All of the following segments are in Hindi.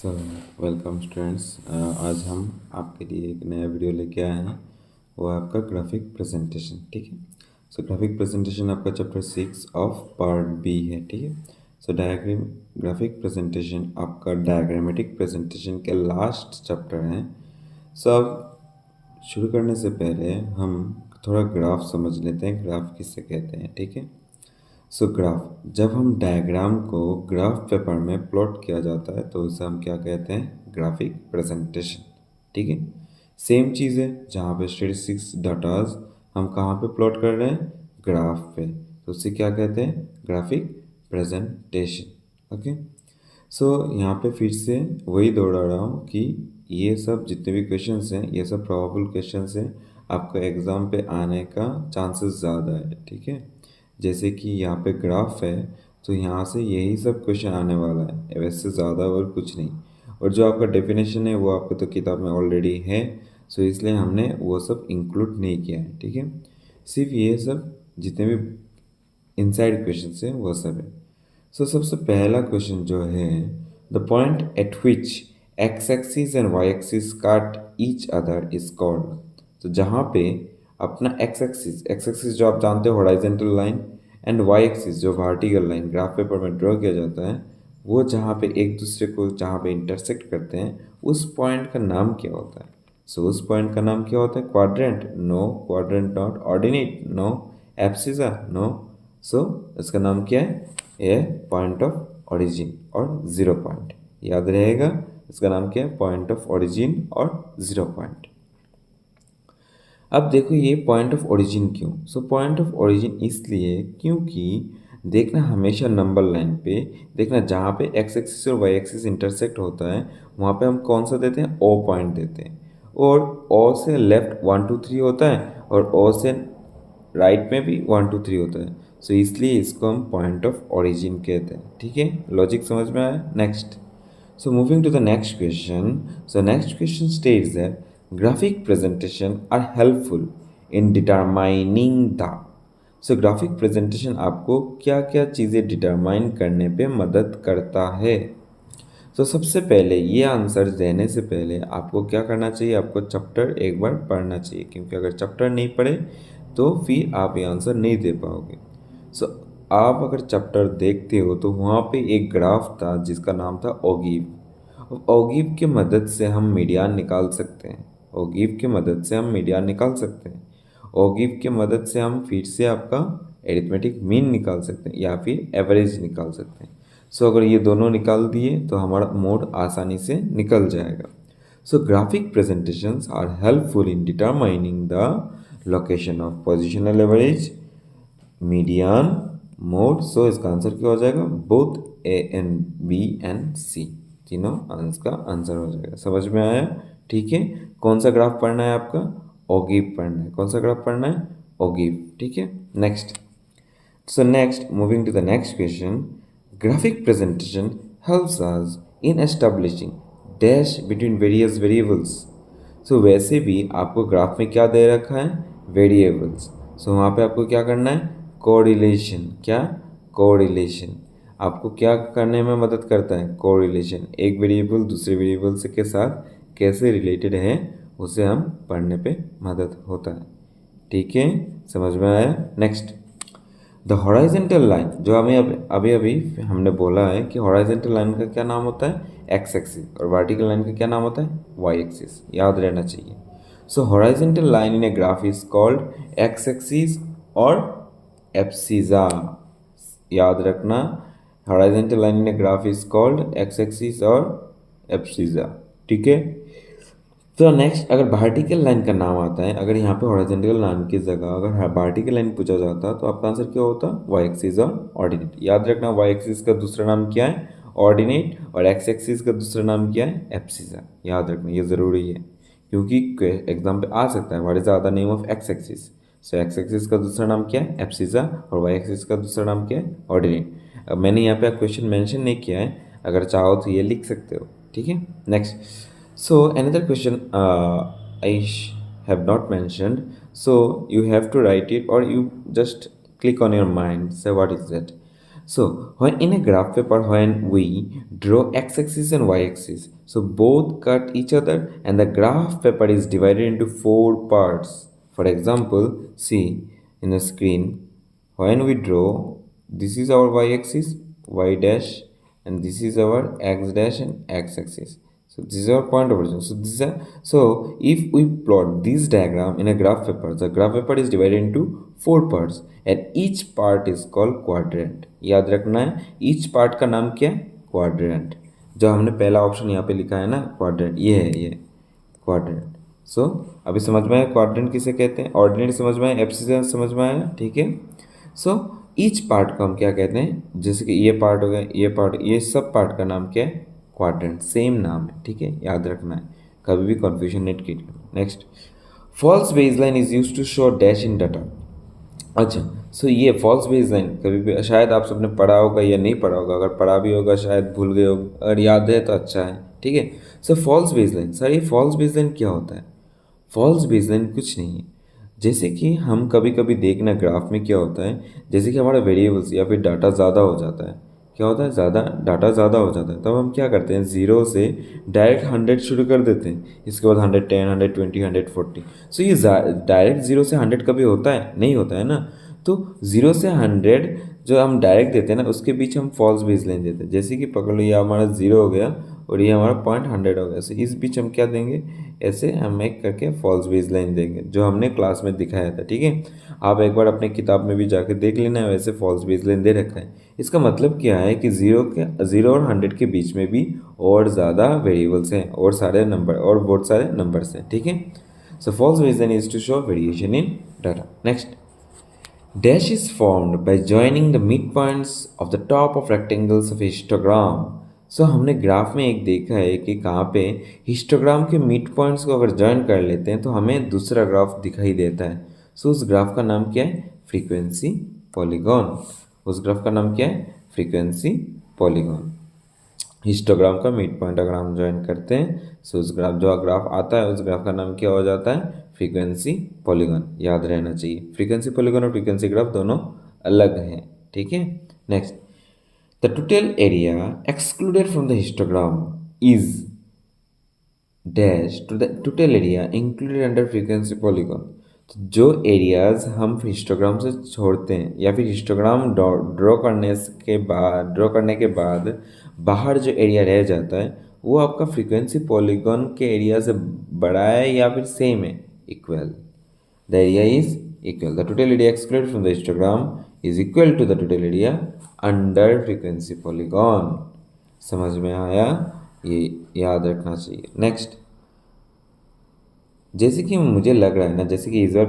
So welcome students. आज हम आपके लिए एक नया वीडियो लेके आए हैं। वो है आपका ग्राफिक प्रेजेंटेशन। ठीक है। सो ग्राफिक प्रेजेंटेशन आपका चैप्टर 6 ऑफ पार्ट बी है। ठीक है। सो डायग्राम ग्राफिक प्रेजेंटेशन आपका डायग्रामेटिक प्रेजेंटेशन के लास्ट चैप्टर हैं। सो अब शुरू करने से पहले हम थोड़ा ग्राफ समझ लेते हैं। ग्राफ किससे कहते हैं। ठीक है। सो ग्राफ, जब हम डायग्राम को ग्राफ पेपर में प्लॉट किया जाता है तो उसे हम क्या कहते हैं, ग्राफिक प्रेजेंटेशन। ठीक है। सेम चीज़ है, जहाँ पे स्टेटिस्टिक्स डाटाज हम कहाँ पे प्लॉट कर रहे हैं, ग्राफ पे, तो उसे क्या कहते हैं, ग्राफिक प्रेजेंटेशन। ओके। सो यहाँ पे फिर से वही दोहरा रहा हूँ कि ये सब जितने भी क्वेश्चंस हैं ये सब प्रोबेबल क्वेश्चंस हैं, आपको एग्ज़ाम पे आने का चांसेस ज़्यादा है। ठीक है। जैसे कि यहाँ पे ग्राफ है तो यहाँ से यही सब क्वेश्चन आने वाला है, वैसे ज़्यादा और कुछ नहीं। और जो आपका डेफिनेशन है वो आपको तो किताब में ऑलरेडी है, सो इसलिए हमने वो सब इंक्लूड नहीं किया है। ठीक है। सिर्फ ये सब जितने भी इनसाइड क्वेश्चन हैं वो सब है। सो सबसे पहला क्वेश्चन जो है, the point at which x axis and y axis काट ईच अदर इज कॉल्ड। तो जहाँ पे अपना एक्स एक्सिस जो आप जानते हो horizontal line, and y axis जो वर्टिकल लाइन ग्राफ पेपर में ड्रॉ किया जाता है, वो जहाँ पे एक दूसरे को जहाँ पे इंटरसेक्ट करते हैं उस पॉइंट का नाम क्या होता है। सो उस पॉइंट का नाम क्या होता है, quadrant no, quadrant not, ordinate no, abscissa no. So इसका नाम क्या है, ये पॉइंट ऑफ ओरिजिन और ज़ीरो पॉइंट, याद रहेगा। इसका नाम क्या है, पॉइंट ऑफ ओरिजिन और ज़ीरो पॉइंट। अब देखो ये पॉइंट ऑफ ओरिजिन क्यों, सो पॉइंट ऑफ ओरिजिन इसलिए क्योंकि देखना हमेशा नंबर लाइन पे देखना, जहाँ पे एक्स एक्सिस और वाई एक्सिस इंटरसेक्ट होता है वहाँ पे हम कौन सा देते हैं, ओ पॉइंट देते हैं। और ओ से लेफ्ट 1 2 3 होता है और ओ से राइट में भी 1 2 3 होता है। सो इसलिए इसको हम पॉइंट ऑफ ओरिजिन कहते हैं। ठीक है, लॉजिक समझ में आया। Next, so moving to the next question. So next question states that graphic presentation are helpful in determining the. So graphic presentation आपको क्या क्या चीज़ें डिटरमाइन करने पे मदद करता है। तो सबसे पहले ये आंसर देने से पहले आपको क्या करना चाहिए, आपको चैप्टर एक बार पढ़ना चाहिए, क्योंकि अगर चैप्टर नहीं पढ़े तो फिर आप ये आंसर नहीं दे पाओगे। सो आप अगर चैप्टर देखते हो तो वहाँ पे एक ग्राफ था जिसका नाम था ओगिव। ओगिव की मदद से हम मीडियान निकाल सकते हैं। ओगिव की मदद से हम मीडियान निकाल सकते हैं। ओगिव की मदद से हम फिर से आपका एरिथमेटिक मीन निकाल सकते हैं या फिर एवरेज निकाल सकते हैं। सो अगर ये दोनों निकाल दिए तो हमारा मोड आसानी से निकल जाएगा। So graphic presentations are helpful in determining the location of positional average, median, mode. So इसका आंसर क्या हो जाएगा, both A and B and C, तीनों आंसर का आंसर हो जाएगा। समझ में आया। ठीक है। कौन सा ग्राफ पढ़ना है आपका, ओगिव पढ़ना है। कौन सा ग्राफ पढ़ना है, ओगिव। ठीक है। Next, so next, moving to the next question, graphic presentation helps us in establishing dash between various variables. So वैसे भी आपको ग्राफ में क्या दे रखा है, वेरिएबल्स। सो वहाँ पे आपको क्या करना है, कोरिलेशन। क्या, कोरिलेशन आपको क्या करने में मदद करता है, कोरिलेशन। एक वेरिएबल दूसरे वेरिएबल से के साथ कैसे रिलेटेड है उसे हम पढ़ने पे मदद होता है। ठीक है, समझ में आया। नेक्स्ट, द हॉराइजेंटल लाइन, जो हमें अभी अभी हमने बोला है कि हॉराइजेंटल लाइन का क्या नाम होता है, एक्स एक्सिस, और वर्टिकल लाइन का क्या नाम होता है, वाई एक्सिस, याद रहना चाहिए। So horizontal line in a graph is called X axis और एब्सिसा, याद रखना। Horizontal line in a graph is called X axis और एब्सिसा। ठीक है। तो नेक्स्ट, अगर वर्टिकल लाइन का नाम आता है, अगर यहाँ पे हॉरिजॉन्टल लाइन की जगह अगर वर्टिकल लाइन पूछा जाता तो आपका आंसर क्या होता, वाई एक्सिस और ऑर्डिनेट। याद रखना, वाई एक्सिस का दूसरा नाम क्या है, ऑर्डिनेट, और एक्स एक्सिस का दूसरा नाम क्या है, एब्सिसा। याद रखना, ये ज़रूरी है क्योंकि एग्जाम पे आ सकता है, what is the other name of x axis. So x axis का दूसरा नाम क्या है, एब्सिसा, और वाई एक्सिस का दूसरा नाम क्या है, ऑर्डिनेट। मैंने यहाँ पे क्वेश्चन मेंशन नहीं किया है, अगर चाहो तो ये लिख सकते हो। ठीक है। Next, so another question have not mentioned, so you have to write it or you just click on your mind, say what is that. So when in a graph paper, when we draw x-axis and y-axis, so both cut each other and the graph paper is divided into 4 parts. For example, see in the screen, when we draw, this is our y-axis, y dash, and this is our x dash and x-axis. So this is our point of origin. So this is so if we plot this diagram in a graph paper, the graph paper is divided into 4 parts and each part is called quadrant. याद रखना है each part का नाम क्या है, quadrant. जो हमने पहला ऑप्शन यहाँ पे लिखा है ना quadrant, ये है ये quadrant. सो अभी समझ में आया क्वाड्रेंट किसे कहते हैं, ऑर्डिनेट समझ में आया, एब्सिस समझ में आया, ठीक है. सो ईच पार्ट को हम क्या कहते हैं, जैसे कि ये पार्ट हो गया, ये पार्ट, ये सब पार्ट का नाम क्या है, क्वाड्रेंट. सेम नाम है, ठीक है, याद रखना है, कभी भी कन्फ्यूजन नेट की. Next, false baseline is use to show dash in data. अच्छा, सो ये फॉल्स बेसलाइन कभी भी शायद आप सबने पढ़ा होगा या नहीं पढ़ा होगा, अगर पढ़ा भी होगा शायद भूल गए होगा, अगर याद है तो अच्छा है, ठीक है. सो फॉल्स बेसलाइन, सर ये फॉल्स बेसलाइन क्या होता है. फॉल्स बेसलाइन कुछ नहीं है, जैसे कि हम कभी कभी देखना ग्राफ में क्या होता है, जैसे कि हमारा वेरिएबल्स या फिर डाटा ज़्यादा हो जाता है, क्या होता है, डाटा ज़्यादा हो जाता है, तब हम क्या करते हैं, ज़ीरो से डायरेक्ट 100 शुरू कर देते हैं, इसके बाद 110, 120, 140. सो ये डायरेक्ट ज़ीरो से 100 कभी होता है, नहीं होता है ना. तो ज़ीरो से 100 जो हम डायरेक्ट देते हैं ना, उसके बीच हम फॉल्स बेसलाइन देते हैं. जैसे कि पकड़ लो, ये हमारा 0 हो गया और ये हमारा पॉइंट 100 हो गया. सो इस बीच हम क्या देंगे, ऐसे हम एक करके फॉल्स बेसलाइन देंगे, जो हमने क्लास में दिखाया था, ठीक है. आप एक बार अपने किताब में भी जाके देख लेना, वैसे फॉल्स बेसलाइन दे रखा है. इसका मतलब क्या है कि 0 और 100 के बीच में भी और ज़्यादा वेरिएबल्स हैं और सारे नंबर और बहुत सारे नंबर्स हैं, ठीक है. So false baseline is to show variation in data. Next, dash is formed by joining the midpoints of the top of rectangles of histogram. सो हमने ग्राफ में एक देखा है कि कहाँ पे हिस्टोग्राम के मिड पॉइंट्स को अगर ज्वाइन कर लेते हैं तो हमें दूसरा ग्राफ दिखाई देता है. सो उस ग्राफ का नाम क्या है, फ्रीक्वेंसी पॉलीगॉन. उस ग्राफ का नाम क्या है, फ्रीक्वेंसी पॉलीगॉन. हिस्टोग्राम का मिड पॉइंट अगर हम ज्वाइन करते हैं, सो उस ग्राफ जो ग्राफ आता है, उस ग्राफ का नाम क्या हो जाता है, फ्रीक्वेंसी पॉलीगॉन. याद रहना चाहिए, फ्रीक्वेंसी पॉलीगॉन और फ्रीक्वेंसी ग्राफ दोनों अलग हैं, ठीक है. Next, the total area excluded from the histogram is dash to the total area included under frequency polygon. तो जो एरियाज हम हिस्टोग्राम से छोड़ते हैं या फिर हिस्टोग्राम ड्रॉ करने के बाद बाहर जो एरिया रह जाता है, वो आपका फ्रीक्वेंसी पॉलीगॉन के एरिया से बड़ा है या फिर सेम है, equal. The area is equal. The total area excluded from the histogram is equal to the total area under frequency polygon. समझ में आया, ये याद रखना चाहिए. नेक्स्ट, जैसे कि मुझे लग रहा है ना, जैसे कि इस बार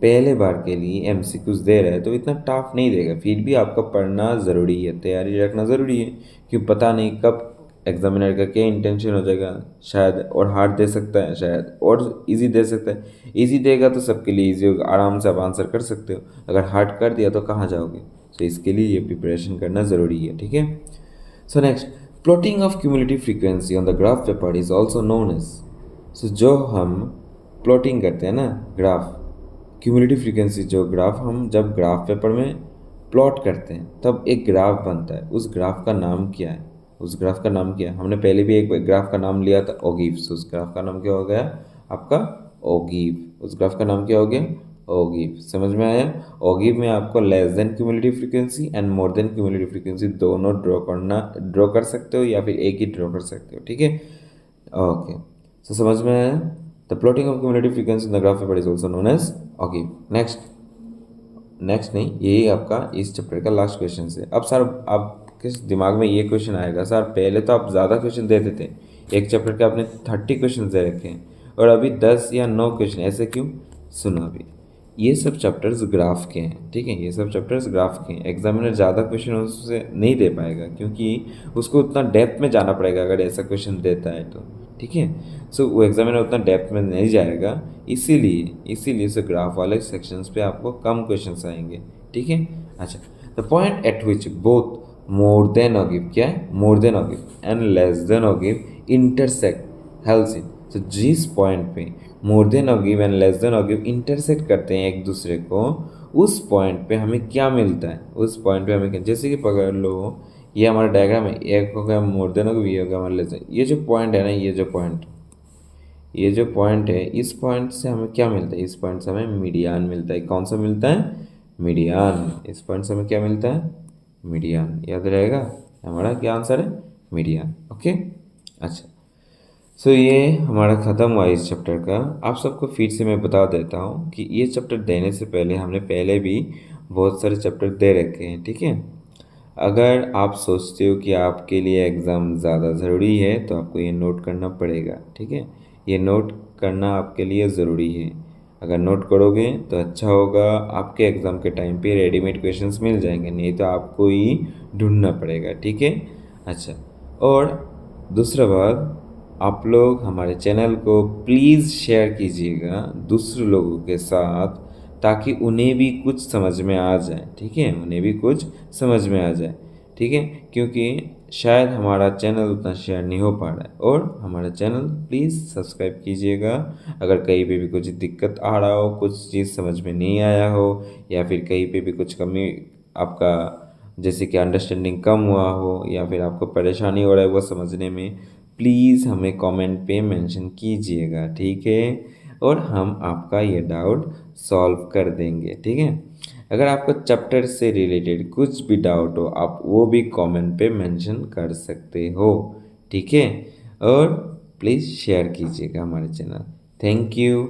पहले बार के लिए एमसीक्यूज दे रहा है, तो इतना टफ नहीं देगा, फिर भी आपका पढ़ना ज़रूरी है, तैयारी रखना ज़रूरी है, क्योंकि पता नहीं कब एग्जामिनर का क्या इंटेंशन हो जाएगा. शायद और हार्ड दे सकता है, शायद और इजी दे सकता है. इजी देगा तो सबके लिए इजी होगा, आराम से आप आंसर कर सकते हो. अगर हार्ड कर दिया तो कहाँ जाओगे. तो इसके लिए ये प्रिपरेशन करना ज़रूरी है, ठीक है. So next, plotting of cumulative frequency on the graph paper is also known as. So जो हम प्लॉटिंग करते हैं ना ग्राफ, क्यूमुलेटिव फ्रीक्वेंसी, जो ग्राफ हम जब ग्राफ पेपर में प्लॉट करते हैं तब एक ग्राफ बनता है. उस ग्राफ का नाम क्या है, उस ग्राफ का नाम क्या है. हमने पहले भी एक ग्राफ का नाम लिया था, ओगिव. सो उस ग्राफ का नाम क्या हो गया आपका, ओगिव. उस ग्राफ का नाम क्या हो गया, ओगिव. समझ में आया. ओगिव में आपको less than cumulative frequency and more than cumulative frequency दोनों ड्रॉ कर सकते हो या फिर एक ही ड्रॉ कर सकते हो, ठीक है. ओके, सो समझ में आया. The plotting of cumulative frequency in the graph paper is also known as ogive. Next नहीं, यही आपका इस चैप्टर का लास्ट क्वेश्चन है. अब सर आपके दिमाग में ये क्वेश्चन आएगा, सर पहले तो आप ज़्यादा क्वेश्चन देते थे, एक चैप्टर के आपने 30 क्वेश्चन दे रखे हैं और अभी 10 या 9 क्वेश्चन, ऐसे क्यों. सुनो, अभी ये सब चैप्टर्स ग्राफ के हैं, ठीक है, ये सब चैप्टर्स ग्राफ के हैं. एग्जामिनर ज़्यादा क्वेश्चन उससे नहीं दे पाएगा, क्योंकि उसको उतना डेप्थ में जाना पड़ेगा अगर ऐसा क्वेश्चन देता है तो, ठीक है. सो वो एग्जामिनर उतना डेप्थ में नहीं जाएगा, इसीलिए उसे ग्राफ वाले सेक्शंस पे आपको कम क्वेश्चंस आएंगे, ठीक है. अच्छा, the point at which both more than ogive, क्या है, more than ogive and less than ogive intersect helps in. तो जिस पॉइंट पे more than ogive and less than ogive intersect करते हैं एक दूसरे को, उस पॉइंट पे हमें क्या मिलता है, उस पॉइंट पे हमें क्या, जैसे कि पकड़ लो ये हमारा डायग्राम है, एक हो गया मोर देन, हो गया ये हो गया हमारा लेस देन। ये जो पॉइंट है ना, ये जो पॉइंट है, इस पॉइंट से हमें क्या मिलता है, इस पॉइंट से हमें मीडियन मिलता है। कौन सा मिलता है, मीडियन। इस पॉइंट से हमें क्या मिलता है, मीडियन। याद रहेगा हमारा क्या आंसर है, मीडियन। ओके, अच्छा। सो ये हमारा ख़त्म हुआ इस चैप्टर का। आप सबको फिर से मैं बता देता हूँ कि ये चैप्टर देने से पहले हमने पहले भी बहुत सारे चैप्टर दे रखे हैं, ठीक है। अगर आप सोचते हो कि आपके लिए एग्ज़ाम ज़्यादा ज़रूरी है तो आपको ये नोट करना पड़ेगा, ठीक है। ये नोट करना आपके लिए ज़रूरी है। अगर नोट करोगे तो अच्छा होगा, आपके एग्ज़ाम के टाइम पे रेडीमेड क्वेश्चंस मिल जाएंगे, नहीं तो आपको ही ढूंढना पड़ेगा, ठीक है। अच्छा, और दूसरा बात, आप लोग हमारे चैनल को प्लीज़ शेयर कीजिएगा दूसरे लोगों के साथ, ताकि उन्हें भी कुछ समझ में आ जाए, ठीक है, उन्हें भी कुछ समझ में आ जाए, ठीक है। क्योंकि शायद हमारा चैनल उतना शेयर नहीं हो पा रहा है। और हमारा चैनल प्लीज़ सब्सक्राइब कीजिएगा। अगर कहीं पे भी कुछ दिक्कत आ रहा हो, कुछ चीज़ समझ में नहीं आया हो, या फिर कहीं पे भी कुछ कमी आपका, जैसे कि अंडरस्टैंडिंग कम हुआ हो, या फिर आपको परेशानी हो रहा है वो समझने में, प्लीज़ हमें कमेंट पे मेंशन कीजिएगा, ठीक है। और हम आपका ये डाउट सॉल्व कर देंगे, ठीक है। अगर आपको चैप्टर से रिलेटेड कुछ भी डाउट हो, आप वो भी कमेंट पे मेंशन कर सकते हो, ठीक है। और प्लीज़ शेयर कीजिएगा हमारे चैनल। Thank you.